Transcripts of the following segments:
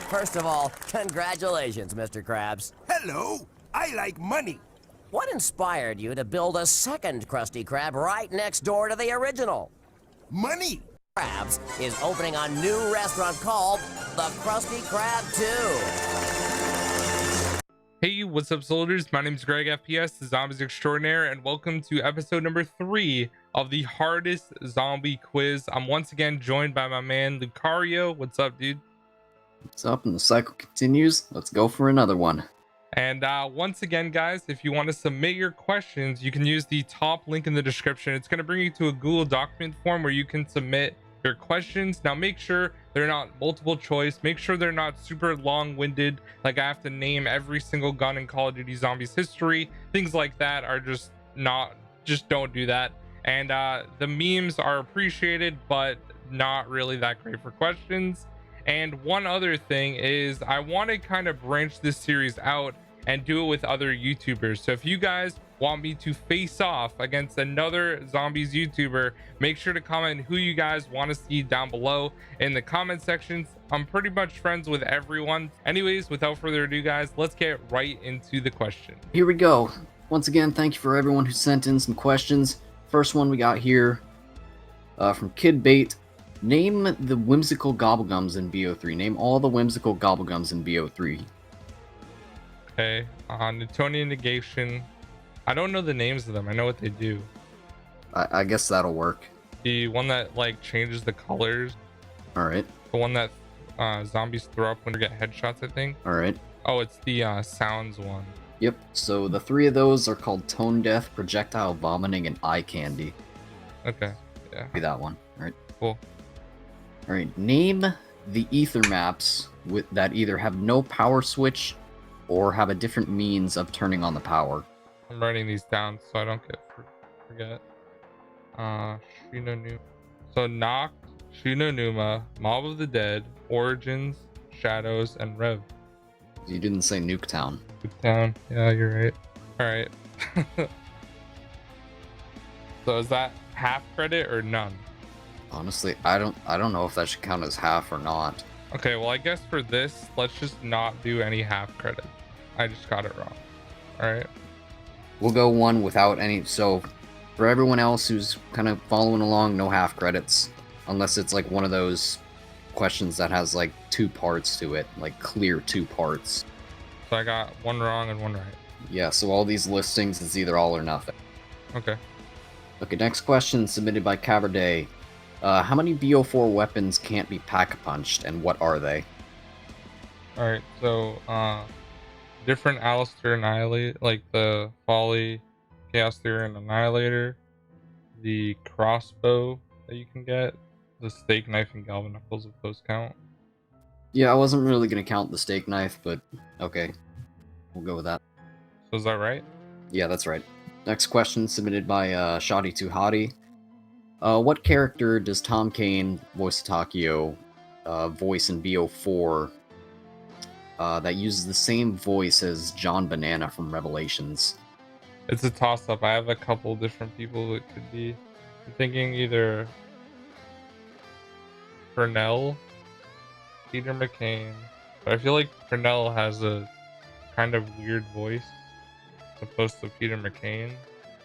First of all, congratulations, Mr. Krabs. Hello, I like money. What inspired you to build a second Krusty Krab right next door to the original? Money. Krabs is opening a new restaurant called the Krusty Krab 2. Hey, what's up, soldiers? My name is GregFPS, the Zombies Extraordinaire, and welcome to episode number 3 of the hardest zombie quiz. I'm once again joined by my man Lucario. What's up, dude? What's up? And the cycle continues. Let's go for another one. And once again, guys, if you want to submit your questions, you can use the top link in the description. It's going to bring you to a Google document form where you can submit your questions. Now make sure they're not multiple choice. Make sure they're not super long-winded, like I have to name every single gun in Call of Duty Zombies history. Things like that are just don't do that. And the memes are appreciated, but not really that great for questions. And one other thing is I want to kind of branch this series out and do it with other YouTubers. So if you guys want me to face off against another zombies YouTuber, make sure to comment who you guys want to see down below in the comment sections. I'm pretty much friends with everyone. Anyways, without further ado, guys, let's get right into the question. Here we go. Once again, thank you for everyone who sent in some questions. First one we got here from Kid Bait. Name the whimsical gobblegums in BO3. Name all the whimsical gobblegums in BO3. Okay, Newtonian negation. I don't know the names of them. I know what they do. I guess that'll work. The one that like changes the colors. All right. The one that zombies throw up when they get headshots, I think. All right. Oh, it's the sounds one. Yep. So the three of those are called tone death, projectile vomiting, and eye candy. Okay. Yeah. Be that one. All right. Cool. All right. Name the ether maps that either have no power switch or have a different means of turning on the power. I'm writing these down so I don't forget. Shinonuma. So Noct, Shinonuma, Mob of the Dead, Origins, Shadows, and Rev. You didn't say Nuketown. Nuketown. Yeah, you're right. All right. So is that half credit or none? Honestly, I don't know if that should count as half or not. Okay, well, I guess for this, let's just not do any half credit. I just got it wrong. All right. We'll go one without any. So for everyone else who's kind of following along, no half credits, unless it's like one of those questions that has like 2 parts to it, like clear 2 parts. So I got one wrong and one right. Yeah, so all these listings is either all or nothing. Okay. Okay, next question submitted by Caberday. How many BO4 weapons can't be pack-punched, and what are they? All right, so different Alistair Annihilate, like the Folly, Chaos Theory, and Annihilator, the crossbow that you can get, the steak knife and galvanicles, if those count. Yeah, I wasn't really going to count the steak knife, but okay. We'll go with that. So is that right? Yeah, that's right. Next question submitted by Shoddy Too Hottie. What character does Tom Kane, voice Takio, voice in BO4 that uses the same voice as John Banana from Revelations? It's a toss-up. I have a couple different people it could be. I'm thinking either Purnell, Peter McCain, but I feel like Purnell has a kind of weird voice as opposed to Peter McCain.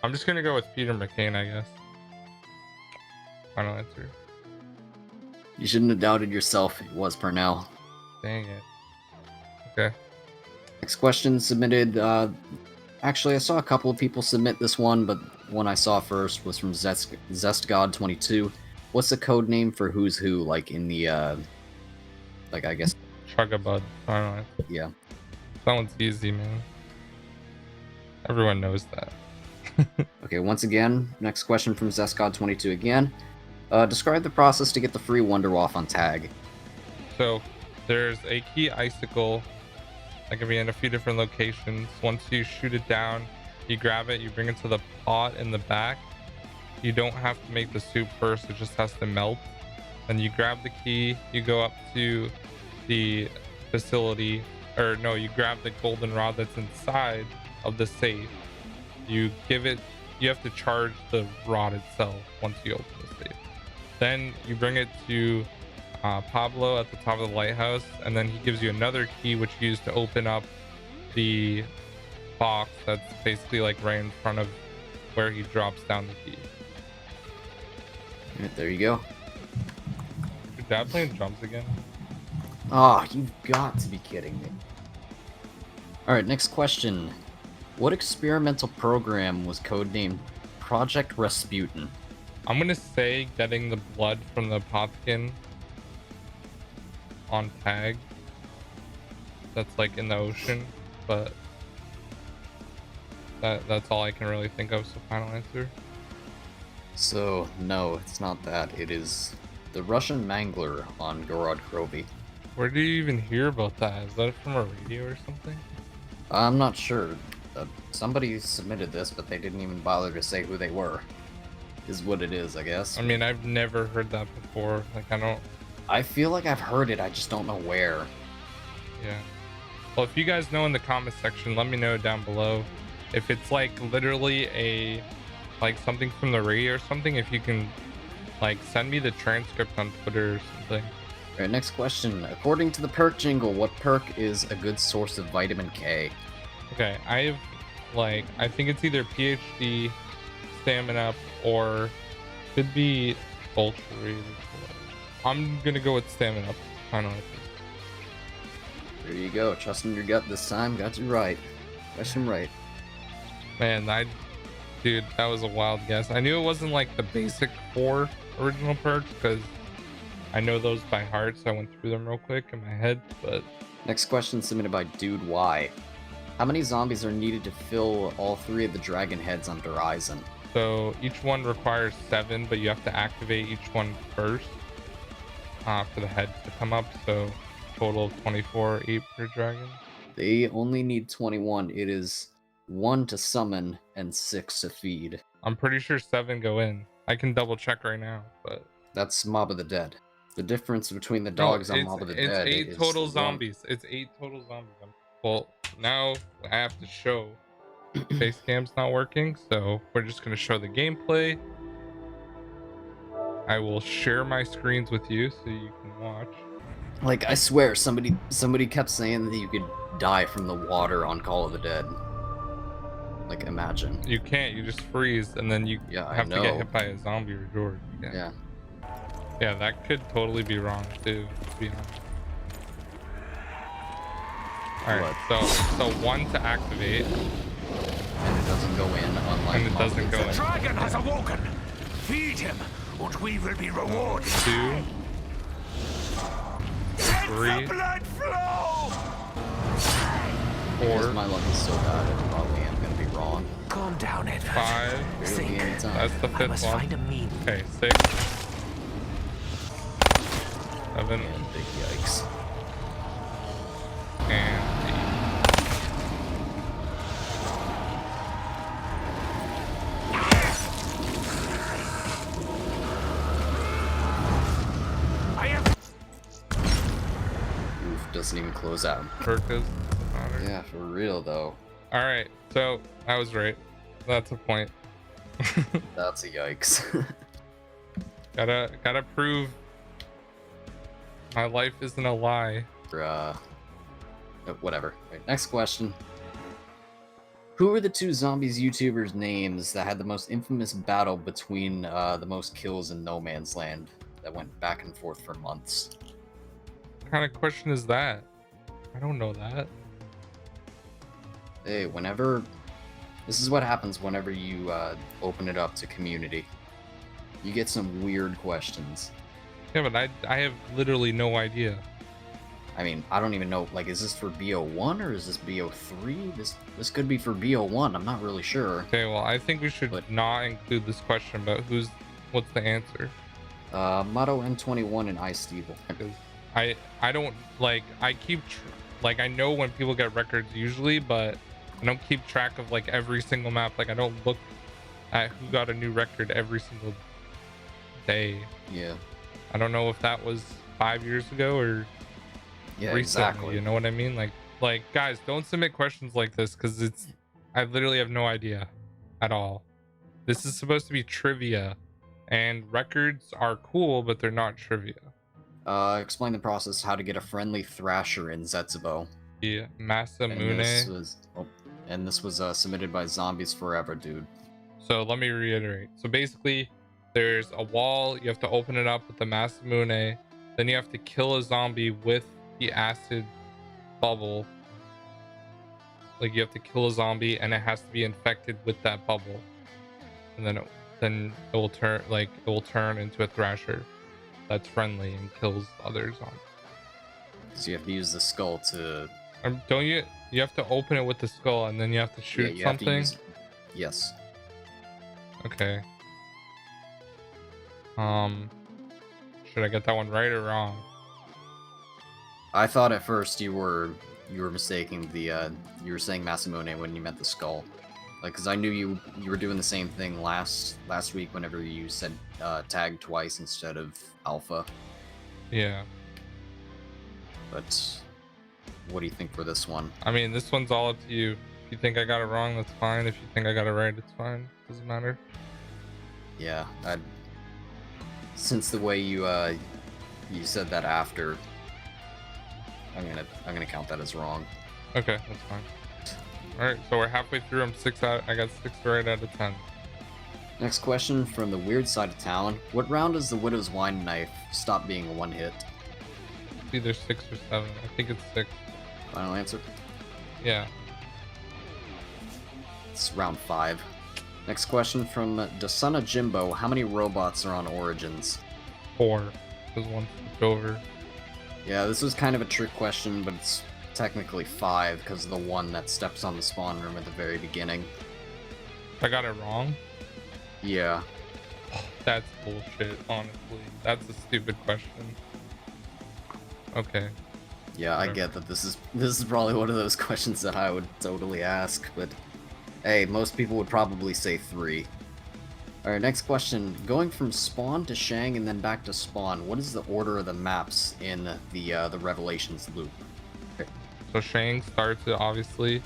I'm just gonna go with Peter McCain, I guess. Final answer. You shouldn't have doubted yourself. It was Purnell. Dang it. Okay. Next question submitted. Actually, I saw a couple of people submit this one, but one I saw first was from ZestGod22. What's the code name for Who's Who? Like in the, like I guess. Chugabud. Final answer. Yeah. That one's easy, man. Everyone knows that. Okay, once again, next question from ZestGod22 again. Describe the process to get the free Wonder Waff on tag. So there's a key icicle that can be in a few different locations. Once you shoot it down, you grab it, you bring it to the pot in the back. You don't have to make the soup first, it just has to melt. Then you grab the key, you go up to the facility, or no, you grab the golden rod that's inside of the safe. You give it, you have to charge the rod itself once you open the safe. Then you bring it to Pablo at the top of the lighthouse, and then he gives you another key which you use to open up the box that's basically like right in front of where he drops down the key. Alright, there you go. Your dad playing drums again? Oh, you've got to be kidding me. Alright, next question. What experimental program was codenamed Project Rasputin? I'm gonna say getting the blood from the Potkin on tag that's like in the ocean, but that's all I can really think of. So final answer. So, no, it's not that. It is the Russian Mangler on Gorod Krovi. Where do you even hear about that? Is that from a radio or something? I'm not sure. Somebody submitted this, but they didn't even bother to say who they were. Is what it is, I guess. I mean, I've never heard that before. Like, I feel like I've heard it, I just don't know where. Yeah. Well, if you guys know in the comment section, let me know down below. If it's like literally like something from the radio or something, if you can like send me the transcript on Twitter or something. Alright, next question. According to the Perk jingle, what perk is a good source of vitamin K? Okay, I think it's either PhD, Stamina Up, or could be Ultra Raid. I'm gonna go with Stamina Up. Final answer. There you go. Trusting your gut this time. Got you right. Question right. Man, dude, that was a wild guess. I knew it wasn't like the basic 4 original perks because I know those by heart, so I went through them real quick in my head. But next question submitted by Dude Y. How many zombies are needed to fill all 3 of the dragon heads under Eisen? so each one requires 7, but you have to activate each one first for the heads to come up. So total of 24, 8 per dragon. They only need 21. It is 1 to summon and 6 to feed. I'm pretty sure 7 go in. I can double check right now, but That's Mob of the Dead. The difference between the dogs on Mob of the Dead it's 8 is total 1. zombies. It's 8 total zombies. Well, now I have to show face cam's not working, so we're just gonna show the gameplay. I will share my screens with you so you can watch. Like, I swear, somebody kept saying that you could die from the water on Call of the Dead. Like, imagine. You can't, you just freeze and then you have to get hit by a zombie or George. Yeah. Yeah, that could totally be wrong too, to be honest. Alright, so 1 to activate. And it doesn't go in, unlike And it doesn't go in. The dragon has awoken. Feed him, and we will be rewarded. 2, 3, Let the blood flow. 4, Because my luck is so bad, I probably am gonna be wrong. Calm down, Edward. 5. Barely any time. That's the I 5th must one. find a mean. Okay, 6, 7, And big yikes. and 8. I am. Oof, doesn't even close out. Perk is honored. Yeah, for real though. All right, so I was right. That's a point. That's a yikes. gotta prove my life isn't a lie. Whatever. Right, next question. Who are the 2 zombies YouTubers' names that had the most infamous battle between the most kills in No Man's Land that went back and forth for months? What kind of question is that? I don't know that. Hey, this is what happens whenever you open it up to community. You get some weird questions. Yeah, but I have literally no idea. I mean, I don't even know, like, is this for BO1 or is this BO3? This could be for BO1, I'm not really sure. Okay, well, I think we should But- not include this question, but what's the answer? Motto M21 and Ice Steeple. Because I don't, like, I I know when people get records usually, but I don't keep track of, like, every single map. Like, I don't look at who got a new record every single day. Yeah. I don't know if that was 5 years ago or Yeah, recently, exactly. you know what I mean? Like guys, don't submit questions like this because I literally have no idea at all. This is supposed to be trivia, and records are cool, but they're not trivia. Explain the process how to get a friendly Thrasher in Zetsubou. The And this Masamune. was, submitted by Zombies Forever, dude. So let me reiterate. So basically, there's a wall. You have to open it up with the Masamune. Then you have to kill a zombie with the acid bubble. Like you have to kill a zombie, and it has to be infected with that bubble. And then it will turn into a Thrasher that's friendly and kills other zombies. So you have to use the skull to... Don't you? You have to open it with the skull, and then you have to shoot you have to something. Yes. Okay. Should I get that one right or wrong? I thought at first you were mistaking the you were saying Masamune when you meant the skull. Like, because I knew you were doing the same thing last week whenever you said tag twice instead of alpha. Yeah. But what do you think for this one? I mean, this one's all up to you. If you think I got it wrong, that's fine. If you think I got it right, it's fine. Doesn't matter. Yeah, since the way you said that after, I'm gonna count that as wrong. Okay, that's fine. All right, so we're halfway through. I got 6 right out of 10. Next question from the weird side of town. What round does the Widow's Wine Knife stop being a one-hit? It's either 6 or 7. I think it's 6. Final answer? Yeah. It's round 5. Next question from Dasuna Jimbo. How many robots are on Origins? 4. There's one flipped over. Yeah, this was kind of a trick question, but it's technically 5 because of the one that steps on the spawn room at the very beginning. I got it wrong? Yeah. That's bullshit, honestly. That's a stupid question. Okay. Yeah, I get that this is probably one of those questions that I would totally ask, but hey, most people would probably say 3. Alright, next question. Going from spawn to Shang and then back to spawn, what is the order of the maps in the Revelations loop? So Shang starts it, obviously.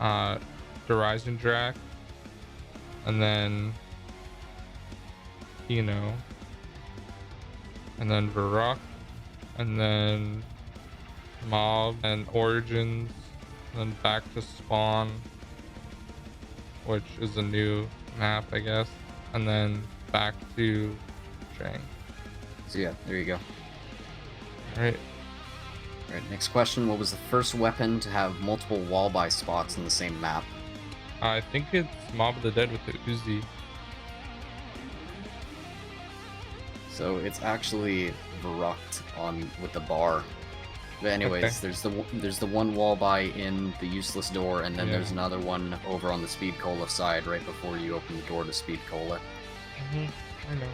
Horizon Drac. And then Kino. And then Varrock. And then Mob and Origins. And then back to spawn, which is a new map, I guess. And then back to Shang. So yeah, there you go. Alright. Alright, next question. What was the first weapon to have multiple wall-by spots in the same map? I think it's Mob of the Dead with the Uzi. So it's actually Varrocked on with the bar. But anyways, Okay. there's the one wall-by in the useless door, and then Yeah. there's another one over on the Speed Cola side right before you open the door to Speed Cola. I know.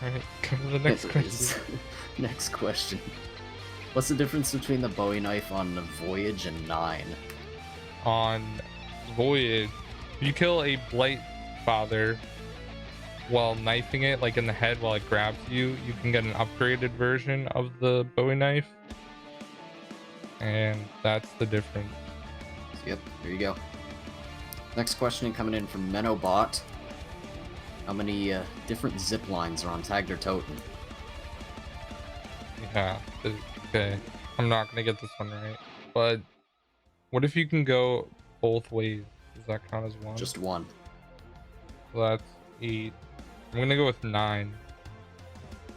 Alright, come to the next question. Next question. What's the difference between the Bowie knife on Voyage and 9? On Voyage, you kill a Blight Father while knifing it, like in the head while it grabs you, you can get an upgraded version of the Bowie knife. And that's the difference. Yep, there you go. Next question coming in from Menobot. How many different zip lines are on Tagged or Toten? Yeah, okay. I'm not gonna get this one right. But what if you can go both ways? Does that count as one? Just one. So that's 8. I'm gonna go with 9.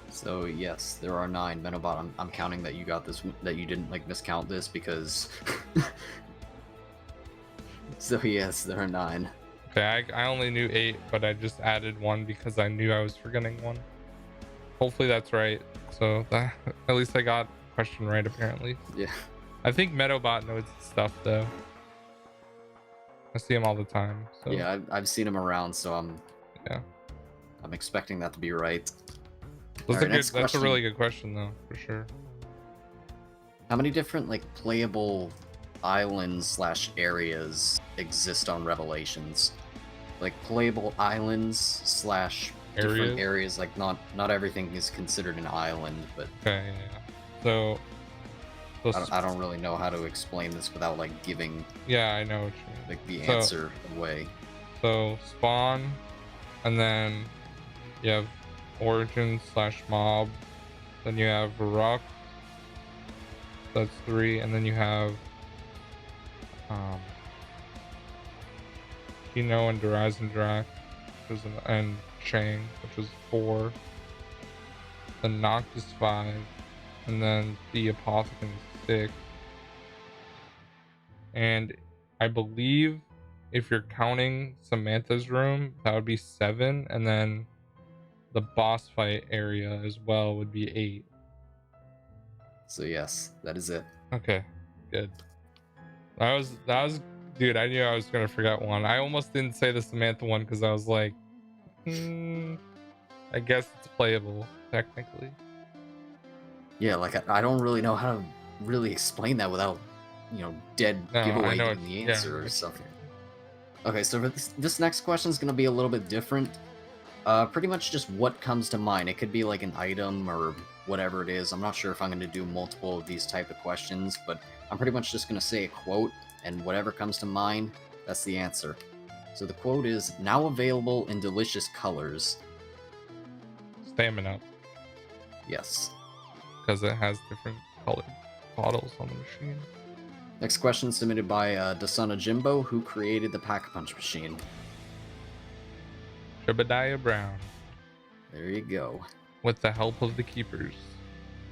So yes, there are 9. Menobot, I'm counting that you got this, that you didn't like miscount this because. So yes, there are 9. Okay, I only knew 8, but I just added 1 because I knew I was forgetting 1. Hopefully that's right. So that, at least I got the question right apparently. Yeah. I think Medobot knows his stuff though. I see him all the time. So Yeah, I've seen him around, so I'm expecting that to be right. that's Alright, a really good question though, for sure. How many different like playable islands / areas exist on Revelations? Like playable islands / different areas. Like not everything is considered an island, but Okay, yeah. So I don't really know how to explain this without like giving yeah, I know what you mean. like the So- answer away. So spawn, and then you have origin / mob, Then you have Rock. That's 3, and then you have Kino and Horizon Drac, and Shang, which was 4. Then Noct is 5, and then the Apothicon is 6. And I believe if you're counting Samantha's room, that would be 7, and then the boss fight area as well would be 8. So yes, that is it. Okay, good. That was dude, I knew I was gonna forget one. I almost didn't say the Samantha one because I was like, I guess it's playable technically. Yeah, like I don't really know how to really explain that without, dead giveaway giving the answer or something. Okay, so for this next question is gonna be a little bit different. Pretty much just what comes to mind. It could be like an item or whatever it is. I'm not sure if I'm going to do multiple of these type of questions, but I'm pretty much just going to say a quote, and whatever comes to mind, that's the answer. So the quote is, now available in delicious colors. Stamina. Yes. Because it has different colored bottles on the machine. Next question submitted by Dasana Jimbo, who created the Pack-a-Punch machine. Jebediah Brown. There you go. With the help of the keepers.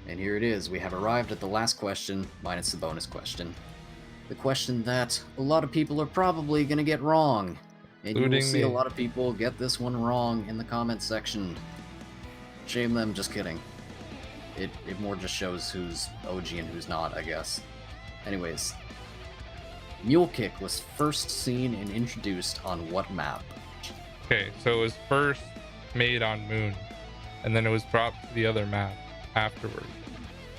And here it is. We have arrived at the last question, minus the bonus question. The question that a lot of people are probably going to get wrong. And you will see a lot of people get this one wrong in the comment section. Shame them, just kidding. It more just shows who's OG and who's not, I guess. Anyways. Mule Kick was first seen and introduced on what map? Okay, so it was first made on Moon, and then it was dropped to the other map afterward.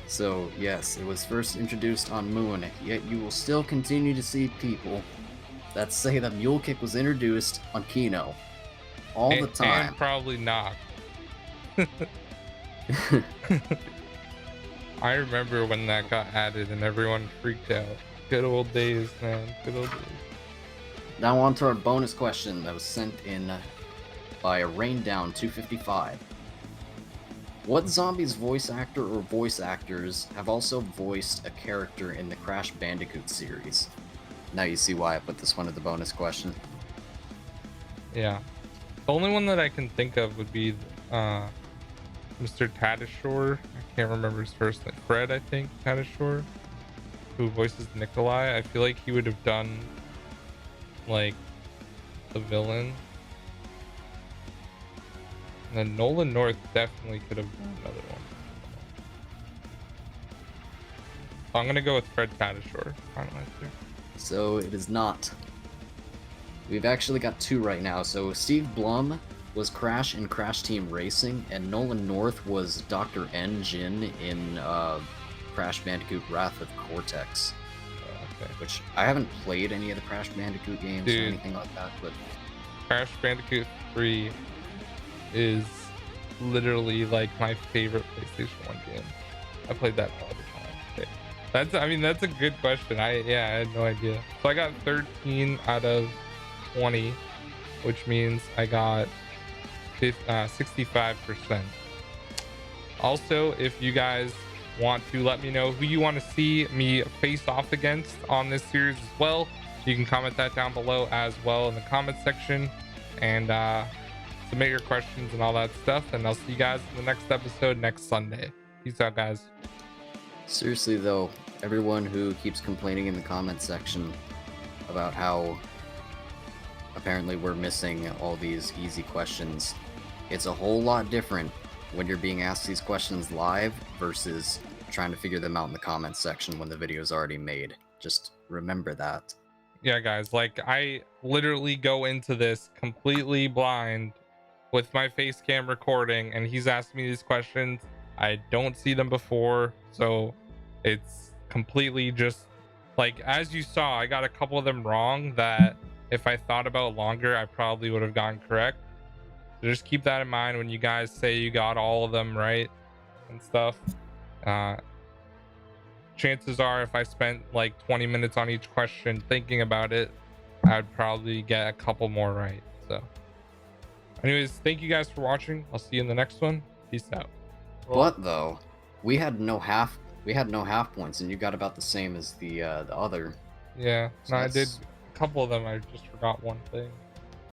So, yes, it was first introduced on Moon, yet you will still continue to see people that say that Mule Kick was introduced on Kino. All the time. And probably not. I remember when that got added and everyone freaked out. Good old days, man. Good old days. Now on to our bonus question that was sent in by Raindown 255. What Zombies voice actor or voice actors have also voiced a character in the Crash Bandicoot series? Now you see why I put this one as the bonus question. Yeah. The only one that I can think of would be Mr. Tadashore. I can't remember his first name. Fred, I think, Tadashore, who voices Nikolai. I feel like he would have done like the villain. And then Nolan North definitely could have done another one. So I'm gonna go with Fred Tadashore. Final answer. So it is not. We've actually got 2 right now. So Steve Blum was Crash in Crash Team Racing, and Nolan North was Dr. N. Jin in Crash Bandicoot Wrath of Cortex. Okay. Which I haven't played any of the Crash Bandicoot games or anything like that, but Crash Bandicoot 3 is literally like my favorite PlayStation 1 game. I played that all the time. Okay. That's a good question. I had no idea. So I got 13 out of 20, which means I got 65%. Also, if you guys want to let me know who you want to see me face off against on this series as well, you can comment that down below as well in the comment section, and submit your questions and all that stuff, and I'll see you guys in the next episode next Sunday. Peace out, guys. seriously though, everyone who keeps complaining in the comment section about how apparently we're missing all these easy questions, it's a whole lot different when you're being asked these questions live versus trying to figure them out in the comments section when the video's already made. Just remember that. Yeah, guys, like I literally go into this completely blind with my face cam recording, and he's asking me these questions. I don't see them before, so it's completely just like, as you saw, I got a couple of them wrong that if I thought about longer, I probably would have gotten correct. So just keep that in mind when you guys say you got all of them right and stuff. Chances are if I spent like 20 minutes on each question thinking about it, I'd probably get a couple more right. So anyways, thank you guys for watching. I'll see you in the next one. Peace out. But though, We had no half points, and you got about the same as the other. Yeah, So no, I did that's- a couple of them. I just forgot one thing.